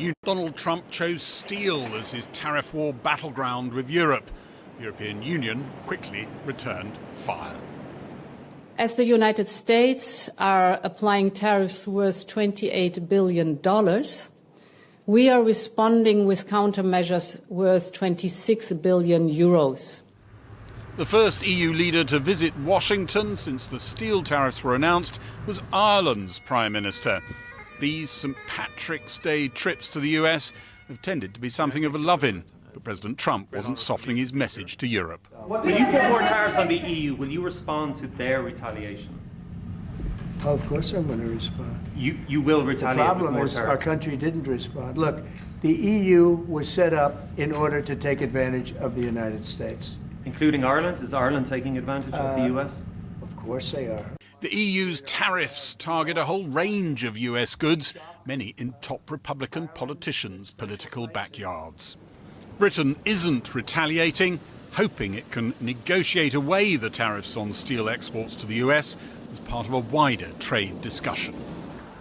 Union. Donald Trump chose steel as his tariff war battleground with Europe. The European Union quickly returned fire. As the United States are applying tariffs worth $28 billion, we are responding with countermeasures worth 26 billion euros. The first EU leader to visit Washington since the steel tariffs were announced was Ireland's Prime Minister. These St. Patrick's Day trips to the US have tended to be something of a love-in, but President Trump wasn't softening his message to Europe. Will you put more tariffs on the EU? Will you respond to their retaliation? Oh, of course I'm going to respond. You will retaliate with more tariffs. The problem is our country didn't respond. Look, the EU was set up in order to take advantage of the United States. Including Ireland? Is Ireland taking advantage of the US? Of course they are. The EU's tariffs target a whole range of US goods, many in top Republican politicians' political backyards. Britain isn't retaliating, hoping it can negotiate away the tariffs on steel exports to the US as part of a wider trade discussion.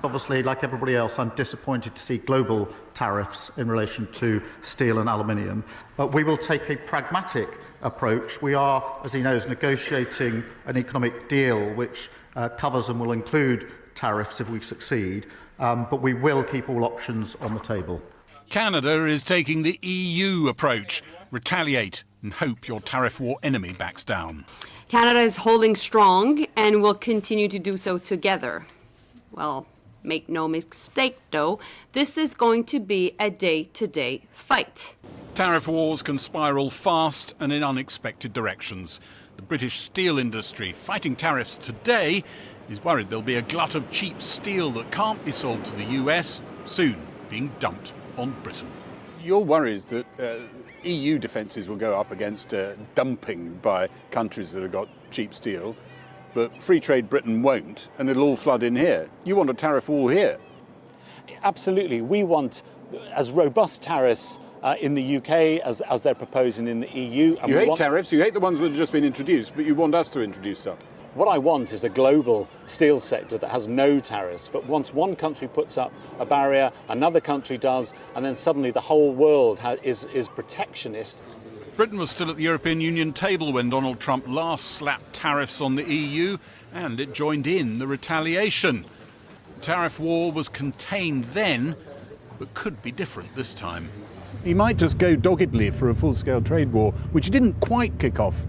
Obviously, like everybody else, I'm disappointed to see global tariffs in relation to steel and aluminium. But we will take a pragmatic approach. We are, as he knows, negotiating an economic deal which covers and will include tariffs if we succeed. But we will keep all options on the table. Canada is taking the EU approach. Retaliate and hope your tariff war enemy backs down. Canada is holding strong and will continue to do so together. Well, make no mistake, though, this is going to be a day-to-day fight. Tariff wars can spiral fast and in unexpected directions. The British steel industry, fighting tariffs today, is worried there'll be a glut of cheap steel that can't be sold to the US, soon being dumped on Britain. Your worry is that EU defences will go up against dumping by countries that have got cheap steel, but free trade Britain won't, and it'll all flood in here. You want a tariff war here? Absolutely. We want as robust tariffs in the UK as they're proposing in the EU. And you hate tariffs, you hate the ones that have just been introduced, but you want us to introduce some. What I want is a global steel sector that has no tariffs, but once one country puts up a barrier, another country does, and then suddenly the whole world is protectionist. Britain was still at the European Union table when Donald Trump last slapped tariffs on the EU, and it joined in the retaliation. The tariff war was contained then, but could be different this time. He might just go doggedly for a full-scale trade war, which he didn't quite kick off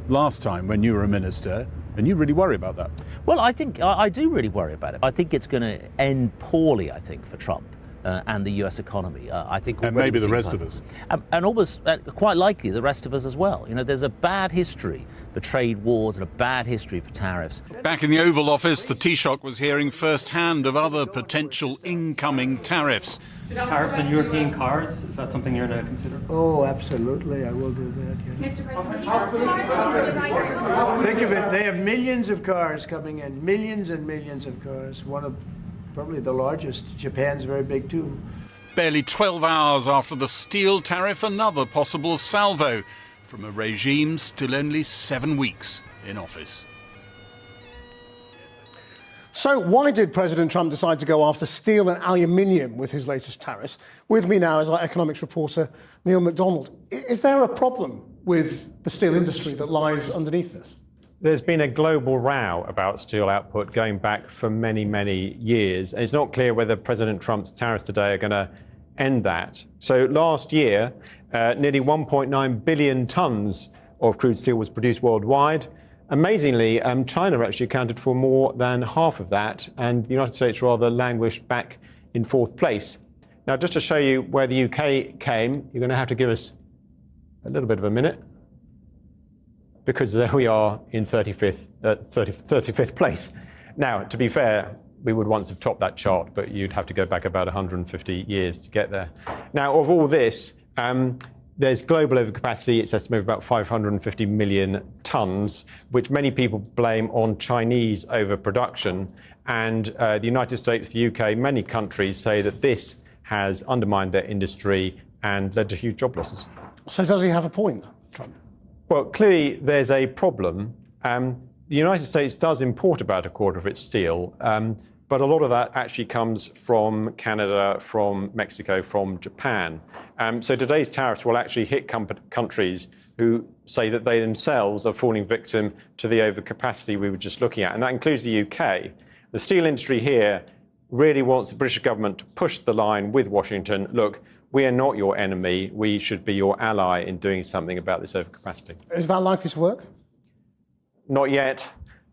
last time when you were a minister. And you really worry about that? Well, I think I do really worry about it. I think it's going to end poorly, I think, for Trump and the US economy. I think, and maybe the rest of us. And almost quite likely the rest of us as well. You know, there's a bad history for trade wars and a bad history for tariffs. Back in the Oval Office, the Taoiseach was hearing firsthand of other potential incoming tariffs. Tariffs on European cars, is that something you're going to consider? Oh, absolutely, I will do that. Yeah. Mr. President, think of it, they have millions of cars coming in, millions and millions of cars. One of probably the largest. Japan's very big too. Barely 12 hours after the steel tariff, another possible salvo from a regime still only 7 weeks in office. So why did President Trump decide to go after steel and aluminium with his latest tariffs? With me now is our economics reporter, Neil MacDonald. Is there a problem with the steel industry that lies underneath this? There's been a global row about steel output going back for many, many years. And it's not clear whether President Trump's tariffs today are going to end that. So last year, nearly 1.9 billion tons of crude steel was produced worldwide. Amazingly, China actually accounted for more than half of that, and the United States rather languished back in fourth place. Now, just to show you where the UK came, you're going to have to give us a little bit of a minute, because there we are in 35th place. Now, to be fair, we would once have topped that chart, but you'd have to go back about 150 years to get there. Now, of all this, there's global overcapacity. It's estimated about 550 million tons, which many people blame on Chinese overproduction. And the United States, the UK, many countries say that this has undermined their industry and led to huge job losses. So does he have a point, Trump? Well, clearly there's a problem. The United States does import about a quarter of its steel. but a lot of that actually comes from Canada, from Mexico, from Japan. So today's tariffs will actually hit countries who say that they themselves are falling victim to the overcapacity we were just looking at, and that includes the UK. The steel industry here really wants the British government to push the line with Washington. Look, we are not your enemy. We should be your ally in doing something about this overcapacity. Is that likely to work? Not yet.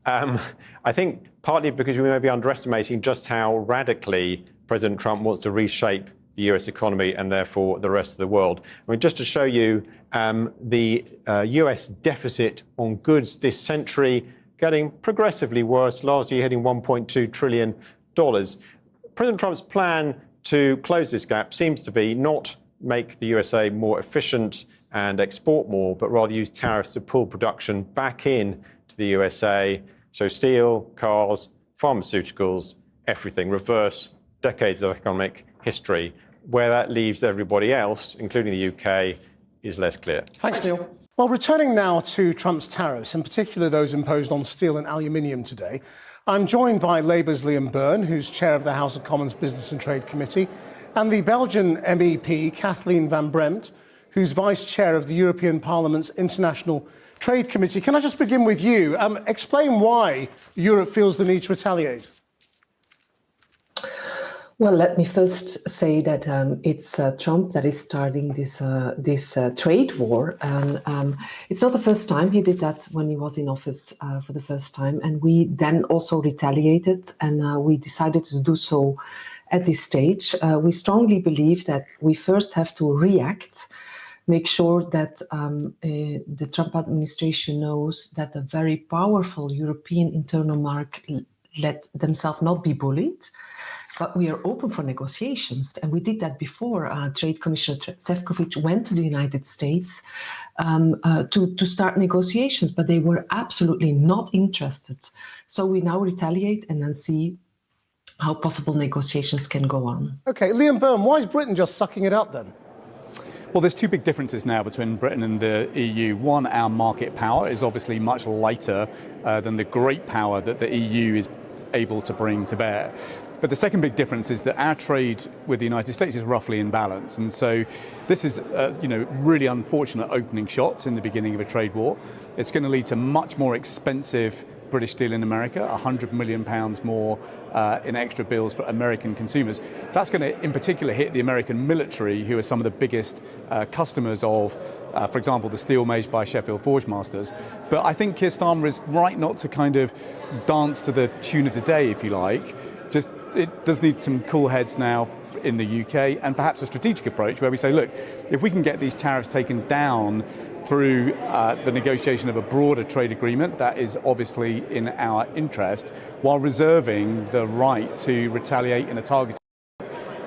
I think partly because we may be underestimating just how radically President Trump wants to reshape the US economy and therefore the rest of the world. I mean, just to show you the US deficit on goods this century getting progressively worse, last year hitting $1.2 trillion. President Trump's plan to close this gap seems to be not make the USA more efficient and export more, but rather use tariffs to pull production back in to the USA. So steel, cars, pharmaceuticals, everything, reverse decades of economic history. Where that leaves everybody else, including the UK, is less clear. Thanks, Neil. Well, returning now to Trump's tariffs, in particular those imposed on steel and aluminium today, I'm joined by Labour's Liam Byrne, who's chair of the House of Commons Business and Trade Committee, and the Belgian MEP Kathleen Van Bremt, who's vice chair of the European Parliament's International Trade Committee. Can I just begin with you? Explain why Europe feels the need to retaliate. Well, let me first say that it's Trump that is starting this trade war, and it's not the first time. He did that when he was in office for the first time, and we then also retaliated, and we decided to do so at this stage. We strongly believe that we first have to react, make sure that the Trump administration knows that the very powerful European internal market let themselves not be bullied. But we are open for negotiations, and we did that before. Trade Commissioner Šefčovič went to the United States to start negotiations, but they were absolutely not interested. So we now retaliate and then see how possible negotiations can go on. OK, Liam Byrne, why is Britain just sucking it up then? Well, there's two big differences now between Britain and the EU. One, our market power is obviously much lighter than the great power that the EU is able to bring to bear. But the second big difference is that our trade with the United States is roughly in balance. And so this is, really unfortunate opening shots in the beginning of a trade war. It's going to lead to much more expensive British steel in America, £100 million more in extra bills for American consumers. That's going to, in particular, hit the American military, who are some of the biggest customers of, for example, the steel made by Sheffield Forgemasters. But I think Keir Starmer is right not to kind of dance to the tune of the day, if you like. Just it does need some cool heads now in the UK, and perhaps a strategic approach where we say, look, if we can get these tariffs taken down through the negotiation of a broader trade agreement, that is obviously in our interest, while reserving the right to retaliate in a targeted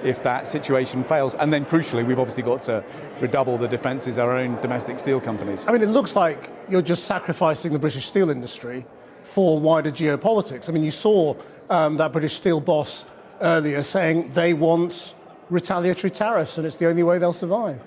if that situation fails. And then crucially, we've obviously got to redouble the defences of our own domestic steel companies. I mean, it looks like you're just sacrificing the British steel industry for wider geopolitics. I mean, you saw that British steel boss earlier saying they want retaliatory tariffs and it's the only way they'll survive.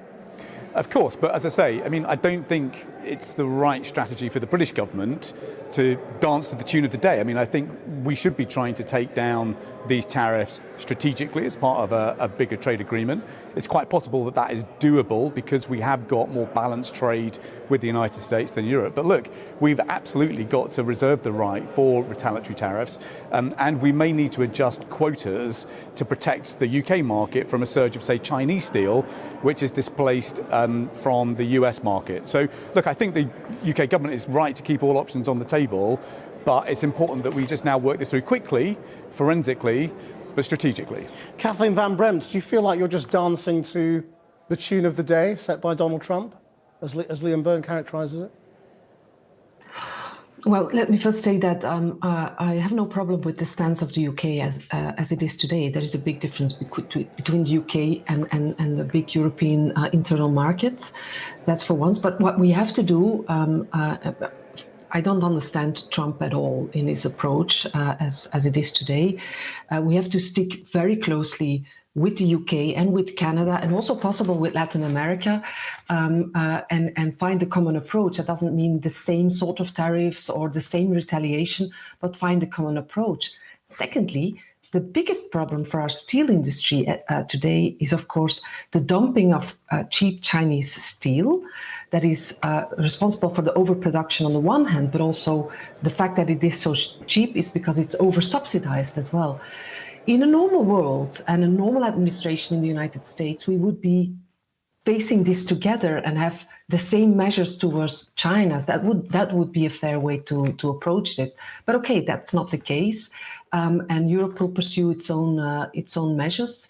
Of course, but as I say, I mean, I don't think it's the right strategy for the British government to dance to the tune of the day. I mean, I think we should be trying to take down these tariffs strategically as part of a bigger trade agreement. It's quite possible that that is doable because we have got more balanced trade with the United States than Europe. But look, we've absolutely got to reserve the right for retaliatory tariffs, and we may need to adjust quotas to protect the UK market from a surge of, say, Chinese steel, which is displaced from the US market. So, look, I think the UK government is right to keep all options on the table, but it's important that we just now work this through quickly, forensically, but strategically. Kathleen Van Bremt, do you feel like you're just dancing to the tune of the day set by Donald Trump, as Liam Byrne characterises it? Well, let me first say that I have no problem with the stance of the UK as it is today. There is a big difference between the UK and the big European internal markets. That's for once. But what we have to do, I don't understand Trump at all in his approach as it is today. We have to stick very closely with the UK and with Canada, and also possible with Latin America, and find a common approach. That doesn't mean the same sort of tariffs or the same retaliation, but find a common approach. Secondly, The biggest problem for our steel industry today is, of course, the dumping of cheap Chinese steel that is responsible for the overproduction on the one hand, but also the fact that it is so cheap is because it's over-subsidized as well. In a normal world and a normal administration in the United States, we would be facing this together and have the same measures towards China. That would be a fair way to approach this. But okay, that's not the case, and Europe will pursue its own measures.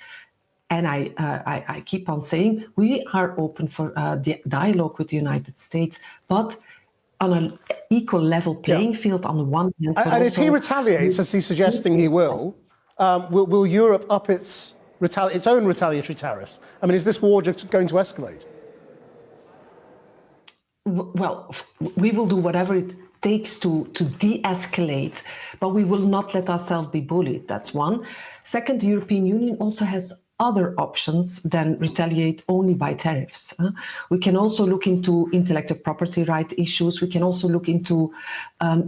And I keep on saying we are open for the dialogue with the United States, but on an equal level playing field on the one hand. And if he retaliates, as he's suggesting he will Europe up its own retaliatory tariffs? I mean, is this war just going to escalate? Well, we will do whatever it takes to de-escalate, but we will not let ourselves be bullied. That's one. Second, the European Union also has other options than retaliate only by tariffs. We can also look into intellectual property right issues. We can also look into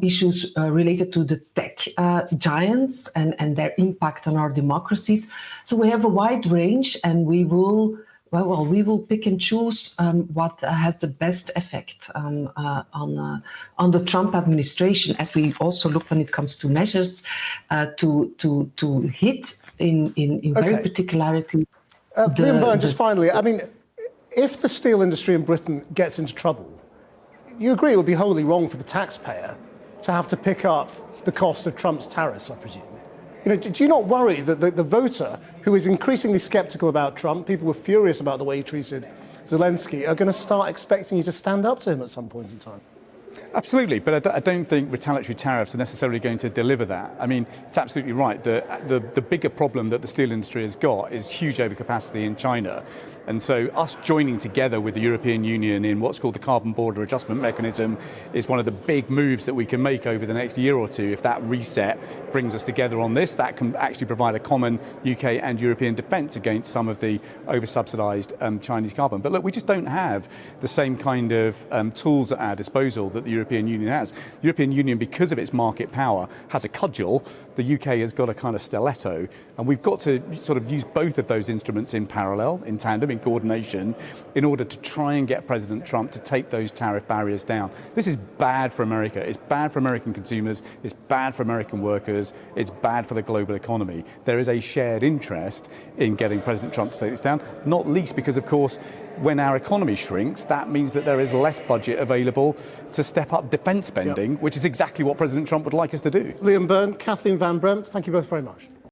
issues related to the tech giants and their impact on our democracies. So we have a wide range, and we will pick and choose what has the best effect on the Trump administration, as we also look when it comes to measures to hit in very particularity. Liam Byrne, just finally, I mean, if the steel industry in Britain gets into trouble, you agree it would be wholly wrong for the taxpayer to have to pick up the cost of Trump's tariffs, I presume? You know, do you not worry that the voter who is increasingly sceptical about Trump, people were furious about the way he treated Zelensky, are going to start expecting you to stand up to him at some point in time? Absolutely, but I don't think retaliatory tariffs are necessarily going to deliver that. I mean, it's absolutely right. The bigger problem that the steel industry has got is huge overcapacity in China. And so us joining together with the European Union in what's called the Carbon Border Adjustment Mechanism is one of the big moves that we can make over the next year or two. If that reset brings us together on this, that can actually provide a common UK and European defence against some of the over-subsidised Chinese carbon. But look, we just don't have the same kind of tools at our disposal that the European Union has. The European Union, because of its market power, has a cudgel. The UK has got a kind of stiletto. And we've got to sort of use both of those instruments in parallel, in tandem, in coordination, in order to try and get President Trump to take those tariff barriers down. This is bad for America. It's bad for American consumers. It's bad for American workers. It's bad for the global economy. There is a shared interest in getting President Trump to take this down, not least because, of course, when our economy shrinks, that means that there is less budget available to step up defence spending, which is exactly what President Trump would like us to do. Liam Byrne, Kathleen Van Bremt, thank you both very much.